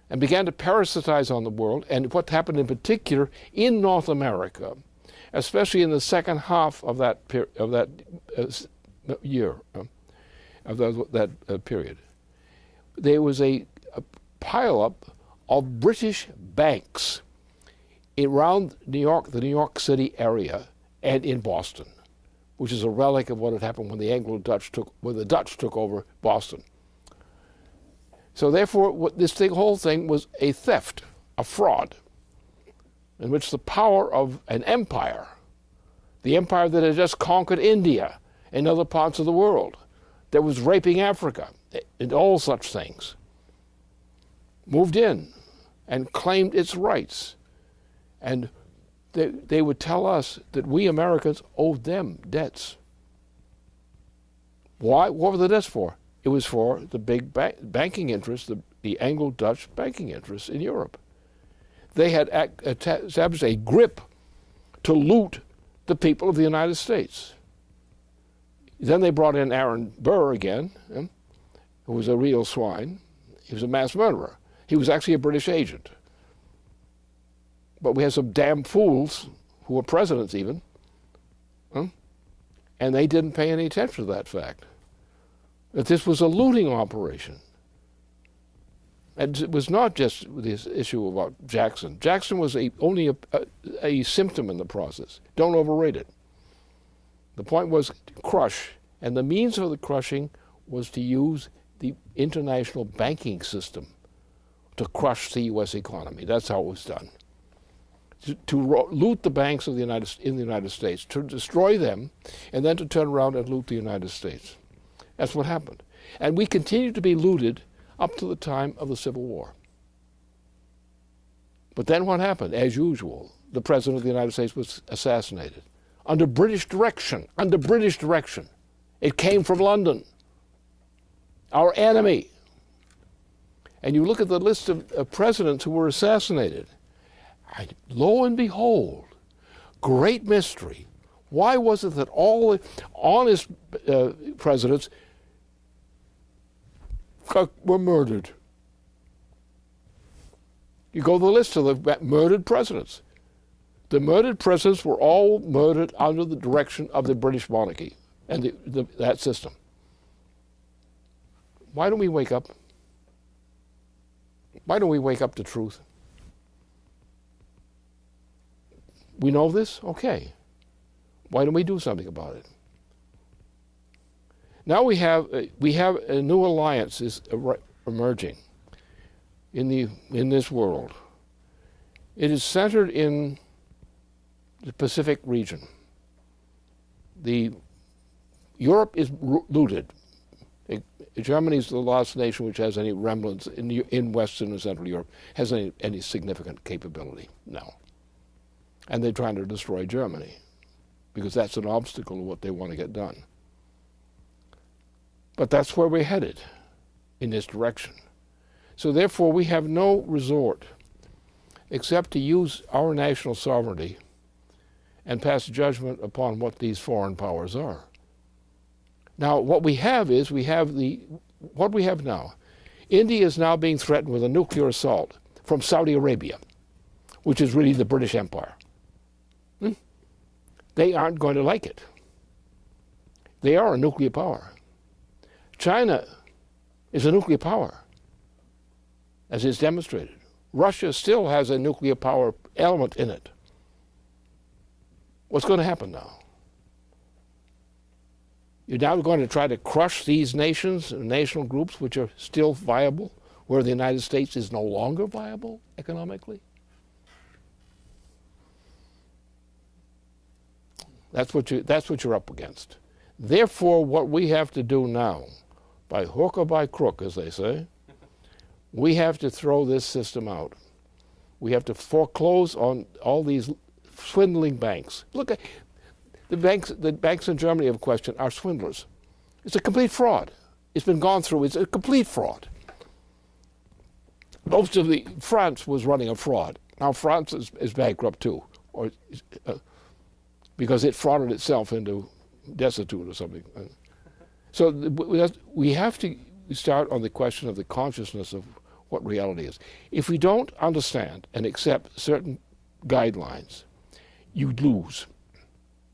and began to parasitize on the world. And what happened in particular in North America, especially in the second half of that period, there was a pileup of British banks around New York, the New York City area, and in Boston, which is a relic of what had happened when the Dutch took over Boston. So therefore, whole thing was a theft, a fraud, in which the power of an empire, the empire that had just conquered India and other parts of the world, that was raping Africa and all such things, moved in and claimed its rights. And they would tell us that we Americans owed them debts. Why? What were the debts for? It was for the big banking interests, the Anglo-Dutch banking interests in Europe. They had established a grip to loot the people of the United States. Then they brought in Aaron Burr again, who was a real swine. He was a mass murderer. He was actually a British agent. But we had some damn fools who were presidents even, and they didn't pay any attention to that fact, that this was a looting operation. And it was not just this issue about Jackson. Jackson was only a symptom in the process. Don't overrate it. The point was to crush, and the means of the crushing was to use the international banking system to crush the U.S. economy. That's how it was done. To loot the banks of in the United States, to destroy them, and then to turn around and loot the United States. That's what happened. And we continued to be looted up to the time of the Civil War. But then what happened? As usual, the President of the United States was assassinated. Under British direction. It came from London, our enemy. And you look at the list of presidents who were assassinated. Lo and behold, great mystery. Why was it that all the honest presidents were murdered? You go to the list of the murdered presidents. The murdered presidents were all murdered under the direction of the British monarchy and that system. Why don't we wake up? Why don't we wake up to truth? We know this? Okay. Why don't we do something about it? Now we have a new alliance is emerging in this world. It is centered in the Pacific region. Europe is looted. Germany is the last nation which has any remnants in Western and Central Europe, has any significant capability now. And they're trying to destroy Germany because that's an obstacle to what they want to get done. But that's where we're headed, in this direction. So therefore, we have no resort except to use our national sovereignty and pass judgment upon what these foreign powers are. Now, what we have is, what we have now. India is now being threatened with a nuclear assault from Saudi Arabia, which is really the British Empire. They aren't going to like it. They are a nuclear power. China is a nuclear power, as is demonstrated. Russia still has a nuclear power element in it. What's going to happen now? You're now going to try to crush these nations, national groups, which are still viable, where the United States is no longer viable economically? That's what you're up against. Therefore, what we have to do now, by hook or by crook, as they say, we have to throw this system out. We have to foreclose on all these swindling banks. Look at the banks in Germany of question are swindlers. It's a complete fraud. It's been gone through. It's a complete fraud. Most of France was running a fraud. Now France is bankrupt too, because it frauded itself into destitute or something. So we have to start on the question of the consciousness of what reality is. If we don't understand and accept certain guidelines, you lose.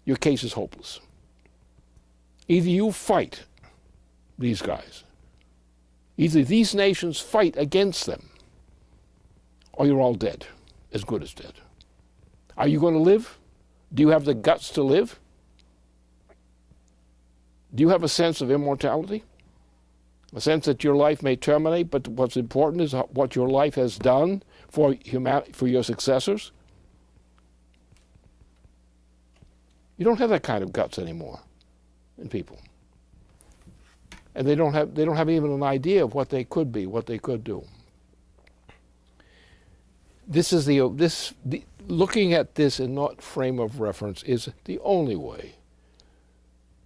Your case is hopeless. Either you fight these guys, either these nations fight against them, or you're all dead, as good as dead. Are you going to live? Do you have the guts to live? Do you have a sense of immortality? A sense that your life may terminate, but what's important is what your life has done for your successors? You don't have that kind of guts anymore in people. And they don't have even an idea of what they could be, what they could do. Looking at this in that frame of reference is the only way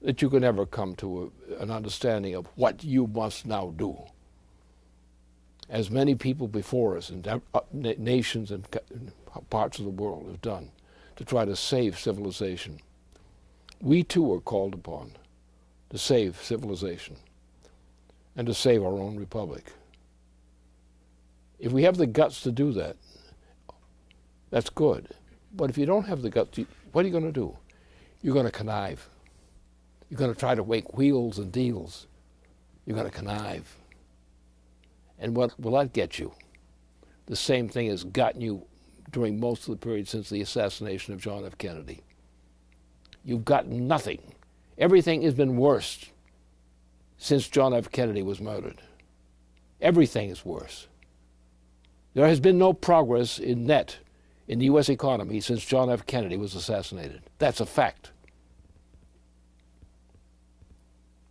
that you can ever come to an understanding of what you must now do. As many people before us and nations and parts of the world have done to try to save civilization. We too are called upon to save civilization and to save our own republic. If we have the guts to do that, that's good. But if you don't have the guts, what are you going to do? You're going to connive. You're going to try to make wheels and deals. You're going to connive. And what will that get you? The same thing has gotten you during most of the period since the assassination of John F. Kennedy. You've got nothing. Everything has been worse since John F. Kennedy was murdered. Everything is worse. There has been no progress in net in the U.S. economy since John F. Kennedy was assassinated. That's a fact.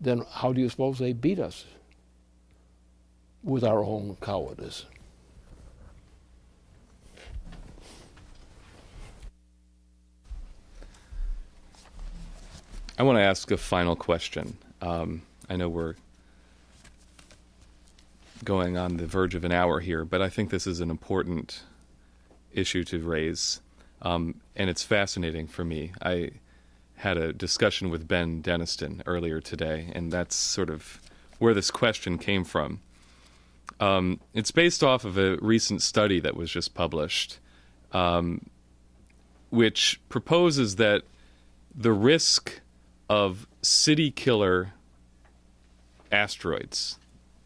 Then how do you suppose they beat us? With our own cowardice. I want to ask a final question. I know we're going on the verge of an hour here, but I think this is an important issue to raise, and it's fascinating for me. I had a discussion with Ben Deniston earlier today, and that's sort of where this question came from. It's based off of a recent study that was just published, which proposes that the risk of city killer asteroids,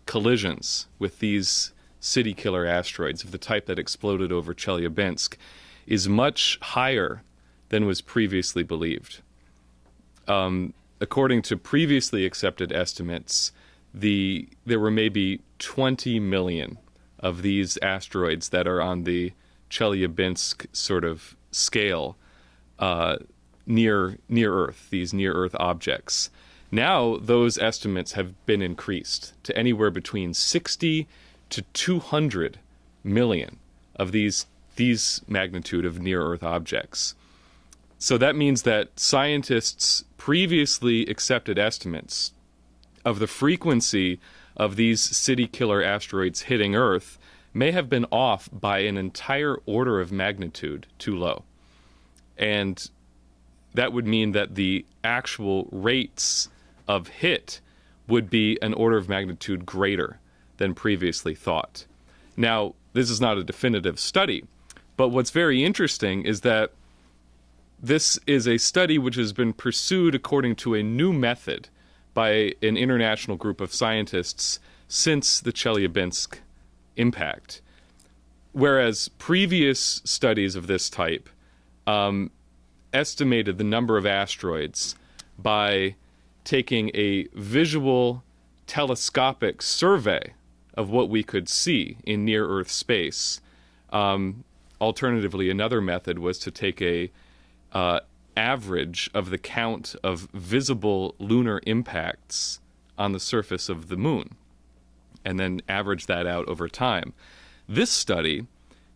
collisions with these city killer asteroids of the type that exploded over Chelyabinsk, is much higher than was previously believed. According to previously accepted estimates, there were maybe 20 million of these asteroids that are on the Chelyabinsk sort of scale near Earth, these near-Earth objects. Now those estimates have been increased to anywhere between 60 to 200 million of these magnitude of near-Earth objects. So that means that scientists' previously accepted estimates of the frequency of these city killer asteroids hitting Earth may have been off by an entire order of magnitude too low. And that would mean that the actual rates of hit would be an order of magnitude greater than previously thought. Now, this is not a definitive study, but what's very interesting is that this is a study which has been pursued according to a new method by an international group of scientists since the Chelyabinsk impact. Whereas previous studies of this type estimated the number of asteroids by taking a visual telescopic survey of what we could see in near-Earth space. Alternatively, another method was to take a average of the count of visible lunar impacts on the surface of the moon, and then average that out over time. This study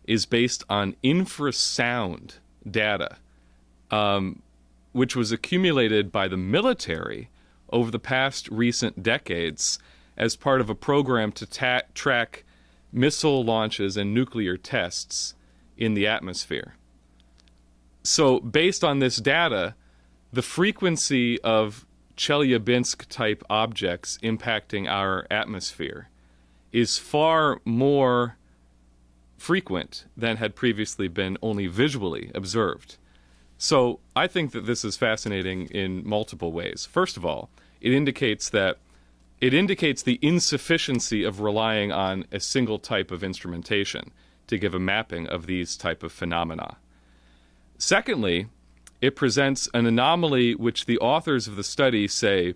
is based on infrasound data, which was accumulated by the military over the past recent decades as part of a program to track missile launches and nuclear tests in the atmosphere. So based on this data, the frequency of Chelyabinsk-type objects impacting our atmosphere is far more frequent than had previously been only visually observed. So I think that this is fascinating in multiple ways. First of all, it indicates the insufficiency of relying on a single type of instrumentation. to give a mapping of these type of phenomena. Secondly, it presents an anomaly which the authors of the study say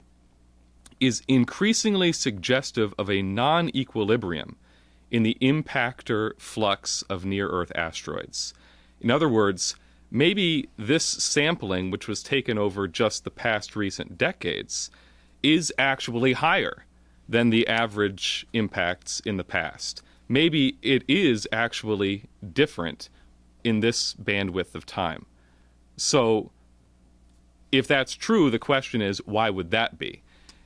is increasingly suggestive of a non-equilibrium in the impactor flux of near-Earth asteroids. In other words, maybe this sampling, which was taken over just the past recent decades, is actually higher than the average impacts in the past. Maybe it is actually different in this bandwidth of time. So, if that's true, the question is, why would that be?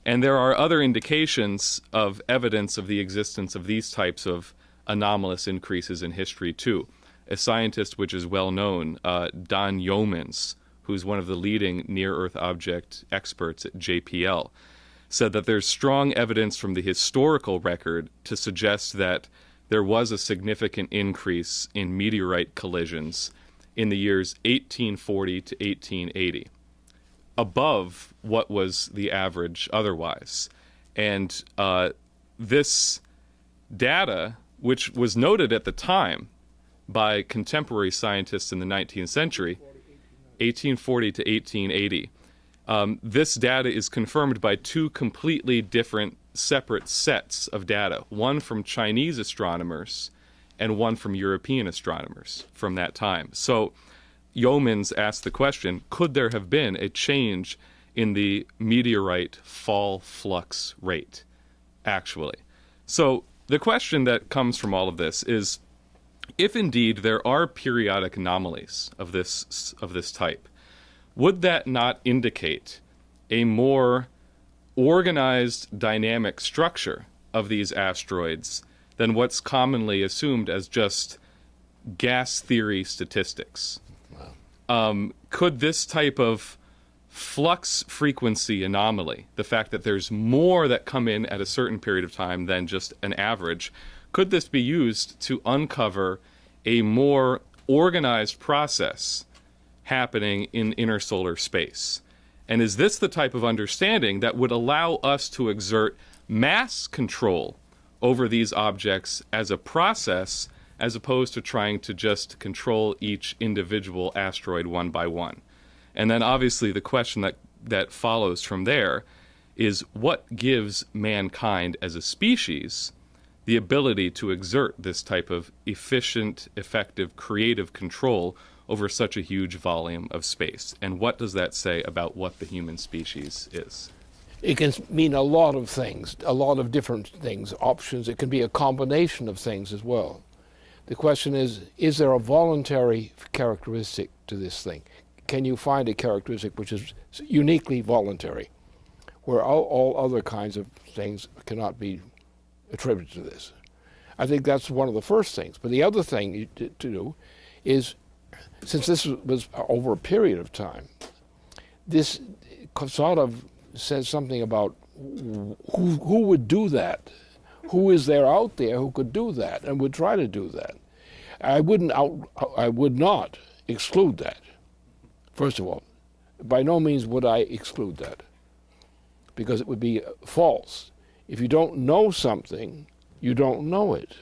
And there are other indications of evidence of the existence of these types of anomalous increases in history, too. A scientist which is well known, Don Yeomans, who's one of the leading near-Earth object experts at JPL, said that there's strong evidence from the historical record to suggest that there was a significant increase in meteorite collisions in the years 1840 to 1880, above what was the average otherwise. And this data, which was noted at the time by contemporary scientists in the 19th century, 1840 to 1880, this data is confirmed by two completely different separate sets of data, one from Chinese astronomers and one from European astronomers from that time. So Yeomans asked the question, could there have been a change in the meteorite fall flux rate, actually? So the question that comes from all of this is, if indeed there are periodic anomalies of this type, would that not indicate a more organized dynamic structure of these asteroids than what's commonly assumed as just gas theory statistics? Wow. Could this type of flux frequency anomaly, the fact that there's more that come in at a certain period of time than just an average, could this be used to uncover a more organized process happening in intersolar space? And is this the type of understanding that would allow us to exert mass control over these objects as a process, as opposed to trying to just control each individual asteroid one by one? And then obviously the question that follows from there is, what gives mankind as a species the ability to exert this type of efficient, effective, creative control over such a huge volume of space? And what does that say about what the human species is? It can mean a lot of things, a lot of different things, options. It can be a combination of things as well. The question is there a voluntary characteristic to this thing? Can you find a characteristic which is uniquely voluntary, where all other kinds of things cannot be attributed to this? I think that's one of the first things. But the other thing to do is, since this was over a period of time, this sort of says something about who would do that. Who is there out there who could do that and would try to do that? I would not exclude that. First of all, by no means would I exclude that, because it would be false. If you don't know something, you don't know it.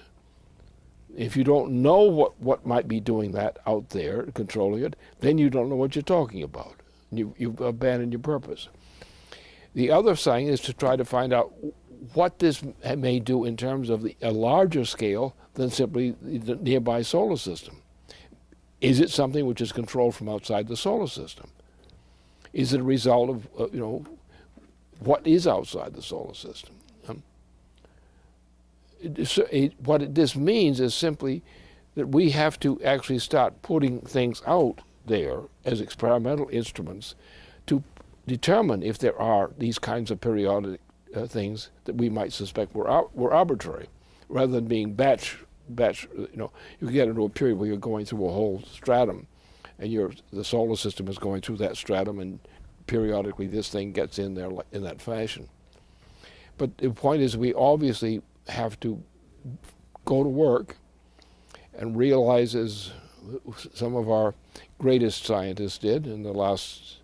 If you don't know what might be doing that out there, controlling it, then you don't know what you're talking about. You've abandoned your purpose. The other thing is to try to find out what this may do in terms of a larger scale than simply the nearby solar system. Is it something which is controlled from outside the solar system? Is it a result of, what is outside the solar system? What this means is simply that we have to actually start putting things out there as experimental instruments to determine if there are these kinds of periodic things that we might suspect were arbitrary, rather than being batch. You get into a period where you're going through a whole stratum, and the solar system is going through that stratum, and periodically this thing gets in there in that fashion. But the point is, we obviously have to go to work and realize, as some of our greatest scientists did in the last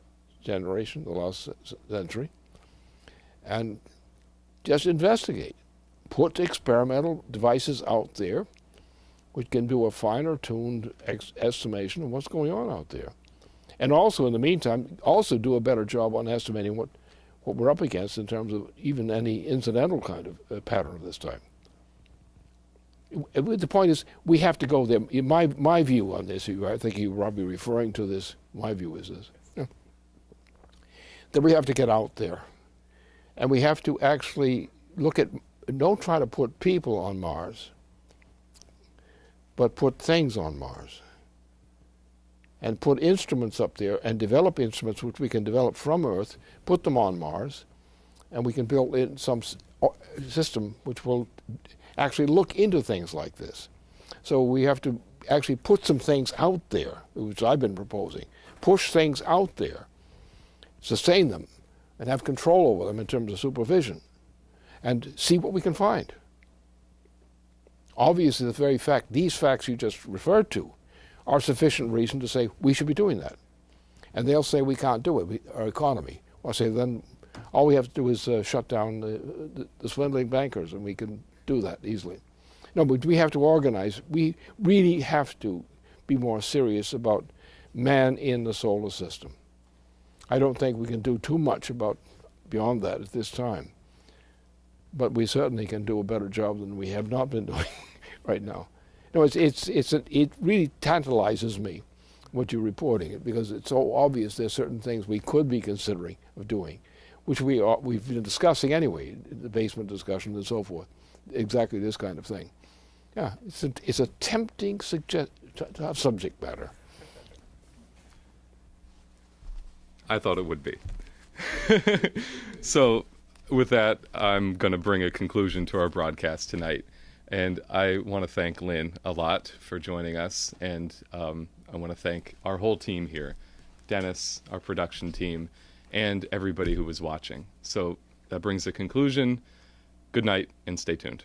generation, the last century, and just investigate. Put experimental devices out there which can do a finer-tuned estimation of what's going on out there. And also, in the meantime, also do a better job on estimating what we're up against in terms of even any incidental kind of pattern of this type. The point is, we have to go there. My view on this, I think you're probably referring to this, my view is this, that we have to get out there. And we have to actually look at, don't try to put people on Mars, but put things on Mars. And put instruments up there and develop instruments which we can develop from Earth, put them on Mars, and we can build in some system which will actually look into things like this. So we have to actually put some things out there, which I've been proposing. Push things out there, sustain them, and have control over them in terms of supervision, and see what we can find. Obviously, the very fact, these facts you just referred to, are sufficient reason to say we should be doing that. And they'll say we can't do it, our economy. Or say then all we have to do is shut down the swindling bankers, and we can do that easily. No, but we have to organize. We really have to be more serious about man in the solar system. I don't think we can do too much beyond that at this time. But we certainly can do a better job than we have not been doing right now. No, it really tantalizes me what you're reporting, because it's so obvious there's certain things we could be considering of doing, which we've been discussing anyway, the basement discussion and so forth, exactly this kind of thing. Yeah, it's a tempting subject matter. I thought it would be. So with that, I'm going to bring a conclusion to our broadcast tonight. And I want to thank Lynn a lot for joining us. And I want to thank our whole team here, Dennis, our production team, and everybody who was watching. So that brings a conclusion. Good night and stay tuned.